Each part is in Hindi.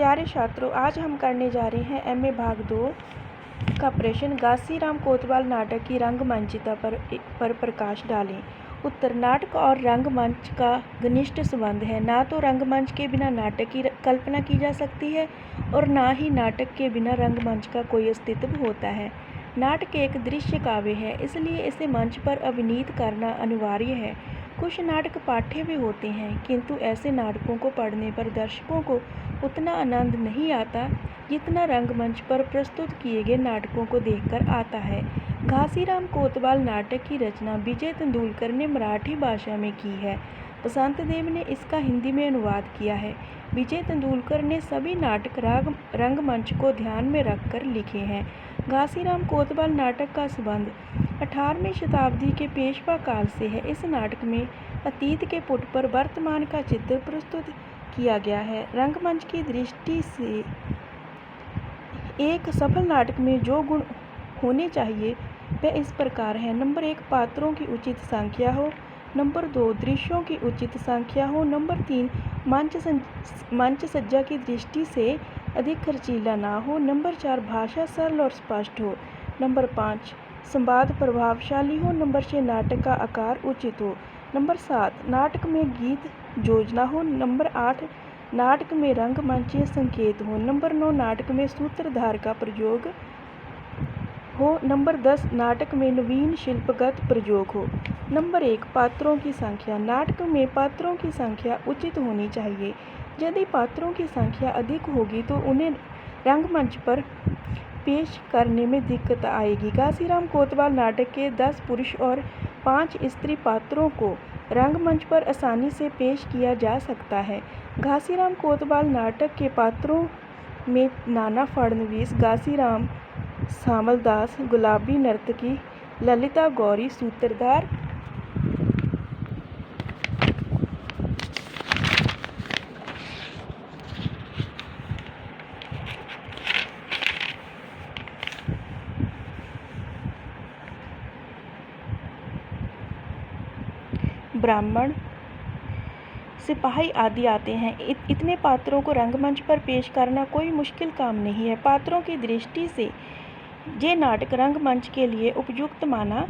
प्यारे छात्रों, आज हम करने जा रहे हैं एमए भाग 2 का प्रश्न। घासीराम कोतवाल नाटक की रंगमंचता पर प्रकाश डालें। उत्तर। नाटक और रंगमंच का घनिष्ठ संबंध है। ना तो रंगमंच के बिना नाटक की कल्पना की जा सकती है और ना ही नाटक के बिना रंगमंच का कोई अस्तित्व होता है। नाटक एक दृश्य काव्य है, इसलिए इसे मंच पर अभिनीत करना अनिवार्य है। कुछ नाटक पाठ्य भी होते हैं, किंतु ऐसे नाटकों को पढ़ने पर दर्शकों को उतना आनंद नहीं आता जितना रंगमंच पर प्रस्तुत किए गए नाटकों को देखकर आता है। घासीराम कोतवाल नाटक की रचना विजय तेंदुलकर ने मराठी भाषा में की है। बसंत देव ने इसका हिंदी में अनुवाद किया है। विजय तेंदुलकर ने सभी नाटक रंगमंच को ध्यान में रखकर लिखे हैं। घासीराम कोतवाल नाटक का संबंध 18वीं शताब्दी के पेशवा काल से है। इस नाटक में अतीत के पुट पर वर्तमान का चित्र प्रस्तुत किया गया है। रंगमंच की दृष्टि से एक सफल नाटक में जो गुण होने चाहिए वह इस प्रकार है। नंबर 1, पात्रों की उचित संख्या हो। नंबर 2, दृश्यों की उचित संख्या हो। नंबर 3, मंच सज्जा की दृष्टि से अधिक खर्चीला ना हो। नंबर 4, भाषा सरल और स्पष्ट हो। नंबर 5, संवाद प्रभावशाली हो। नंबर 6, नाटक का आकार उचित हो। नंबर 7, नाटक में गीत योजना हो। नंबर 8, नाटक में रंगमंचीय संकेत हो। नंबर 9, नाटक में सूत्रधार का प्रयोग हो। नंबर 10, नाटक में नवीन शिल्पगत प्रयोग हो। नंबर 1, पात्रों की संख्या। नाटक में पात्रों की संख्या उचित होनी चाहिए। यदि पात्रों की संख्या अधिक होगी तो उन्हें रंगमंच पर पेश करने में दिक्कत आएगी। घासीराम कोतवाल नाटक के 10 पुरुष और 5 स्त्री पात्रों को रंगमंच पर आसानी से पेश किया जा सकता है। घासीराम कोतवाल नाटक के पात्रों में नाना फडणवीस, घासीराम, सामलदास, गुलाबी नर्तकी, ललिता गौरी, सूत्रधार, ब्राह्मण, सिपाही आदि आते हैं। इतने पात्रों को रंगमंच पर पेश करना कोई मुश्किल काम नहीं है। पात्रों की दृष्टि से ये नाटक रंगमंच के लिए उपयुक्त माना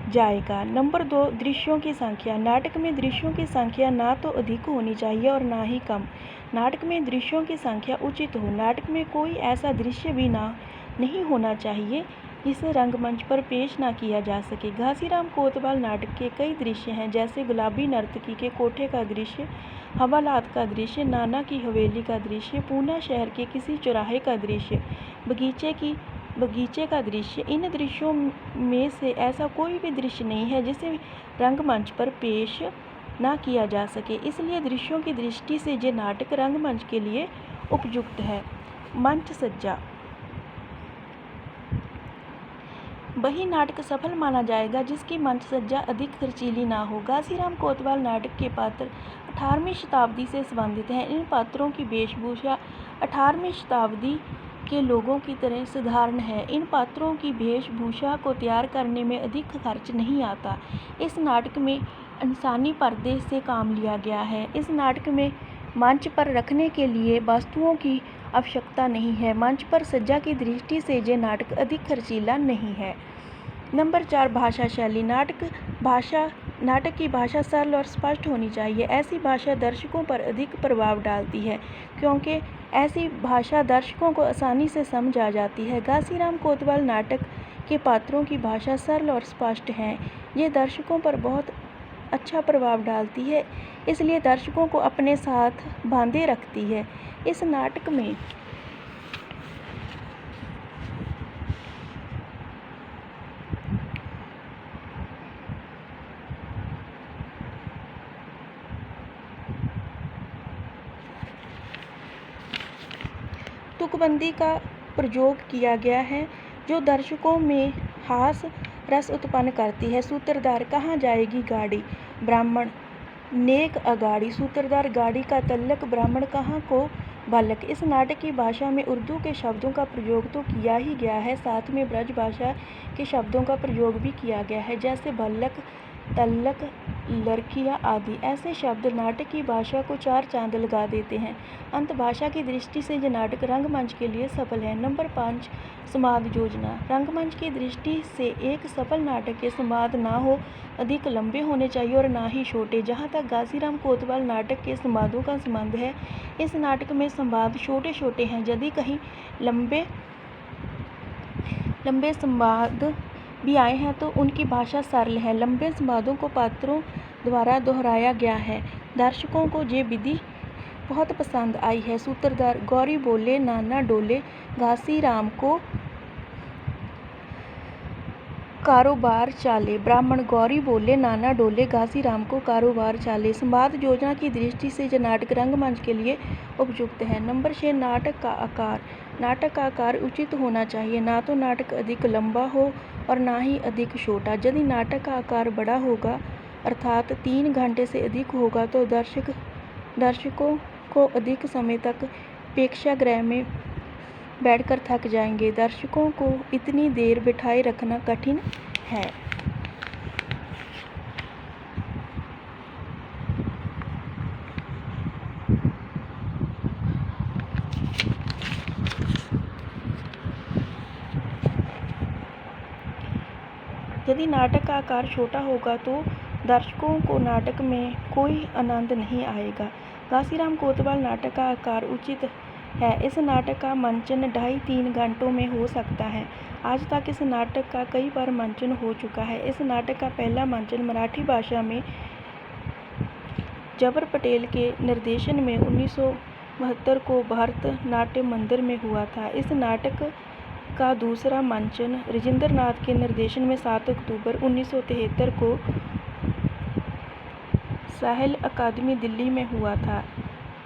जाएगा। नंबर 2, दृश्यों की संख्या। नाटक में दृश्यों की संख्या ना तो अधिक होनी चाहिए और ना ही कम। नाटक में दृश्यों की संख्या उचित हो। नाटक में कोई ऐसा दृश्य भी नहीं होना चाहिए जिसे रंगमंच पर पेश ना किया जा सके। घासीराम कोतवाल नाटक के कई दृश्य हैं, जैसे गुलाबी नर्तकी के कोठे का दृश्य, हवालात का दृश्य, नाना की हवेली का दृश्य, पूना शहर के किसी चौराहे का दृश्य, बगीचे का दृश्य। इन दृश्यों में से ऐसा कोई भी दृश्य नहीं है जिसे रंगमंच पर पेश ना किया जा सके, इसलिए दृश्यों की दृष्टि से ये नाटक रंगमंच के लिए उपयुक्त है। मंच सज्जा। वही नाटक सफल माना जाएगा जिसकी मंच सज्जा अधिक खर्चीली ना हो। घासीराम कोतवाल नाटक के पात्र 18वीं शताब्दी से संबंधित हैं। इन पात्रों की वेशभूषा 18वीं शताब्दी के लोगों की तरह साधारण है। इन पात्रों की वेशभूषा को तैयार करने में अधिक खर्च नहीं आता। इस नाटक में इंसानी पर्दे से काम लिया गया है। इस नाटक में मंच पर रखने के लिए वस्तुओं की आवश्यकता नहीं है। मंच पर सज्जा की दृष्टि से ये नाटक अधिक खर्चीला नहीं है। नंबर 4, भाषा शैली। नाटक की भाषा सरल और स्पष्ट होनी चाहिए। ऐसी भाषा दर्शकों पर अधिक प्रभाव डालती है, क्योंकि ऐसी भाषा दर्शकों को आसानी से समझ आ जाती है। घासीराम कोतवाल नाटक के पात्रों की भाषा सरल और स्पष्ट है। ये दर्शकों पर बहुत अच्छा प्रभाव डालती है, इसलिए दर्शकों को अपने साथ बांधे रखती है। इस नाटक में तुकबंदी का प्रयोग किया गया है, जो दर्शकों में हास रस उत्पन्न करती है। सूत्रधार। कहाँ जाएगी गाड़ी? ब्राह्मण, नेक अगाड़ी। सूत्रधार। गाड़ी का तल्लक, ब्राह्मण कहाँ को बालक। इस नाटक की भाषा में उर्दू के शब्दों का प्रयोग तो किया ही गया है, साथ में ब्रज भाषा के शब्दों का प्रयोग भी किया गया है, जैसे भल्लक, तल्लक, लड़कियाँ आदि ऐसे शब्द नाटक की भाषा को चार चांद लगा देते हैं। अंत भाषा की दृष्टि से ये नाटक रंगमंच के लिए सफल है। नंबर 5 संवाद योजना। रंगमंच की दृष्टि से एक सफल नाटक के संवाद ना हो अधिक लंबे होने चाहिए और ना ही छोटे। जहाँ तक घासीराम कोतवाल नाटक के संवादों का संबंध है, इस नाटक में संवाद छोटे छोटे हैं। यदि कहीं लंबे संवाद भी आए हैं तो उनकी भाषा सरल है। लंबे संवादों को पात्रों द्वारा दोहराया गया है। दर्शकों को ये विधि बहुत पसंद आई है। सूत्रधार गौरी बोले नाना डोले, घासीराम को कारोबार चाले। ब्राह्मण गौरी बोले नाना डोले, घासीराम को कारोबार चाले। संवाद योजना की दृष्टि से यह नाटक रंगमंच के लिए उपयुक्त है। नंबर 6 नाटक का आकार। नाटक का आकार उचित होना चाहिए। ना तो नाटक अधिक लंबा हो और ना ही अधिक छोटा। यदि नाटक का आकार बड़ा होगा अर्थात 3 घंटे से अधिक होगा तो दर्शकों को अधिक समय तक प्रेक्षागृह में बैठकर थक जाएंगे। दर्शकों को इतनी देर बिठाए रखना कठिन है। यदि नाटक का आकार छोटा होगा तो दर्शकों को नाटक में कोई आनंद नहीं आएगा। घासीराम कोतवाल नाटक का आकार उचित है। इस नाटक का मंचन 2.5-3 घंटों में हो सकता है। आज तक इस नाटक का कई बार मंचन हो चुका है। इस नाटक का पहला मंचन मराठी भाषा में जबर पटेल के निर्देशन में 1972 को भारत नाट्य मंदिर में हुआ था। इस नाटक का दूसरा मंचन राजेंद्र नाथ के निर्देशन में 7 अक्टूबर 1973 को साहित्य अकादमी दिल्ली में हुआ था।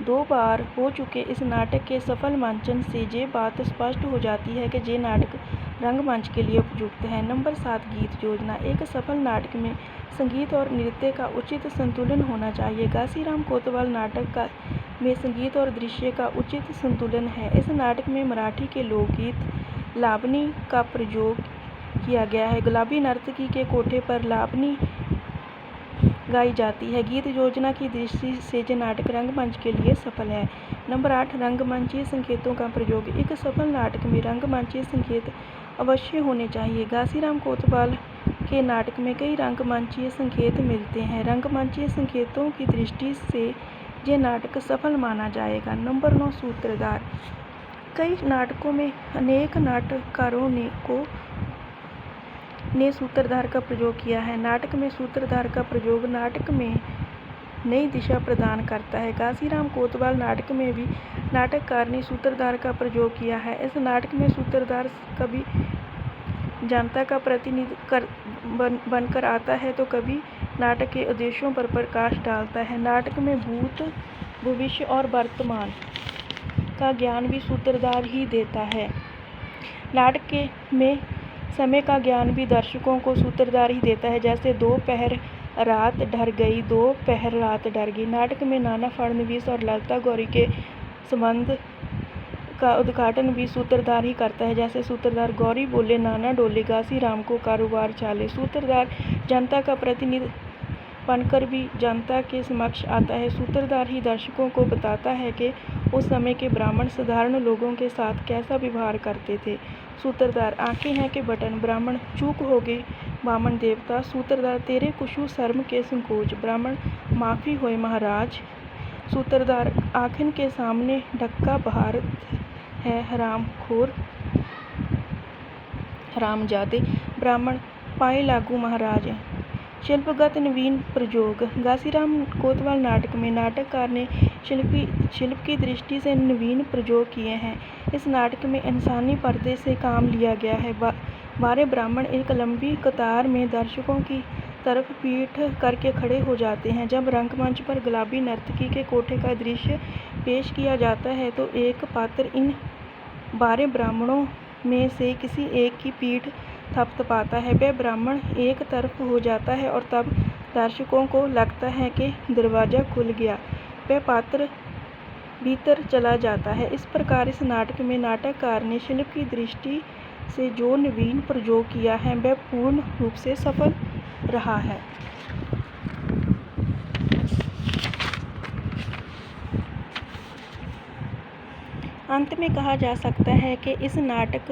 2 बार हो चुके इस नाटक के सफल मंचन से ये बात स्पष्ट हो जाती है कि ये नाटक रंगमंच के लिए उपयुक्त है। नंबर 7 गीत योजना। एक सफल नाटक में संगीत और नृत्य का उचित संतुलन होना चाहिए। घासीराम कोतवाल नाटक में संगीत और दृश्य का उचित संतुलन है। इस नाटक में मराठी के लोकगीत लावनी का प्रयोग किया गया है। गुलाबी नर्तकी के कोठे पर लावनी गाई जाती है। गीत योजना की दृष्टि से ये नाटक रंगमंच के लिए सफल है। नंबर 8 रंगमंचीय संकेतों का प्रयोग। एक सफल नाटक में रंगमंचीय संकेत अवश्य होने चाहिए। घासीराम कोतवाल के नाटक में कई रंगमंचीय संकेत मिलते हैं। रंगमंचीय संकेतों की दृष्टि से ये नाटक सफल माना जाएगा। नंबर 9 सूत्रधार। कई नाटकों में अनेक नाटककारों ने सूत्रधार का प्रयोग किया है। नाटक में सूत्रधार का प्रयोग नाटक में नई दिशा प्रदान करता है। घासीराम कोतवाल नाटक में भी नाटककार ने सूत्रधार का प्रयोग किया है। इस नाटक में सूत्रधार कभी जनता का प्रतिनिधि बनकर आता है तो कभी नाटक के उद्देश्यों पर प्रकाश डालता है। नाटक में भूत, भविष्य और वर्तमान का ज्ञान भी सूत्रधार ही देता है। नाटक में समय का ज्ञान भी दर्शकों को सूत्रधार ही देता है। जैसे 2 पहर रात ढर गई, 2 पहर रात ढर गई। नाटक में नाना फडणवीस और ललिता गौरी के संबंध का उद्घाटन भी सूत्रधार ही करता है। जैसे सूत्रधार गौरी बोले नाना डोले, घासीराम को कारोबार चाले। सूत्रधार जनता का प्रतिनिधि बनकर भी जनता के समक्ष आता है। सूत्रधार ही दर्शकों को बताता है कि उस समय के ब्राह्मण साधारण लोगों के साथ कैसा व्यवहार करते थे। सूत्रधार आंखें हैं कि बटन। ब्राह्मण चूक हो गई वामन देवता। सूत्रधार तेरे कुछु शर्म के संकोच। ब्राह्मण माफ़ी होए महाराज। सूत्रधार आँखन के सामने ढक्का भारत है हरामखोर हरामजादे। ब्राह्मण पाए लागू महाराज। शिल्पगत नवीन प्रयोग। घासीराम कोतवाल नाटक में नाटककार ने शिल्प की दृष्टि से नवीन प्रयोग किए हैं। इस नाटक में इंसानी पर्दे से काम लिया गया है। 12 ब्राह्मण एक लंबी कतार में दर्शकों की तरफ पीठ करके खड़े हो जाते हैं। जब रंगमंच पर गुलाबी नर्तकी के कोठे का दृश्य पेश किया जाता है तो एक पात्र इन 12 ब्राह्मणों में से किसी एक की पीठ थपथपाता है। वह ब्राह्मण एक तरफ हो जाता है और तब दर्शकों को लगता है कि दरवाज़ा खुल गया। वह पात्र भीतर चला जाता है। इस प्रकार इस नाटक में नाटककार ने शिल्प की दृष्टि से जो नवीन प्रयोग किया है वह पूर्ण रूप से सफल रहा है। अंत में कहा जा सकता है कि इस नाटक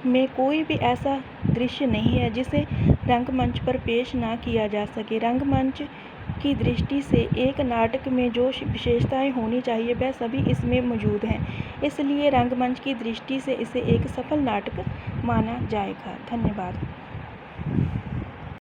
में कोई भी ऐसा दृश्य नहीं है जिसे रंगमंच पर पेश ना किया जा सके। रंगमंच की दृष्टि से एक नाटक में जो विशेषताएं होनी चाहिए वह सभी इसमें मौजूद हैं, इसलिए रंगमंच की दृष्टि से इसे एक सफल नाटक माना जाएगा। धन्यवाद।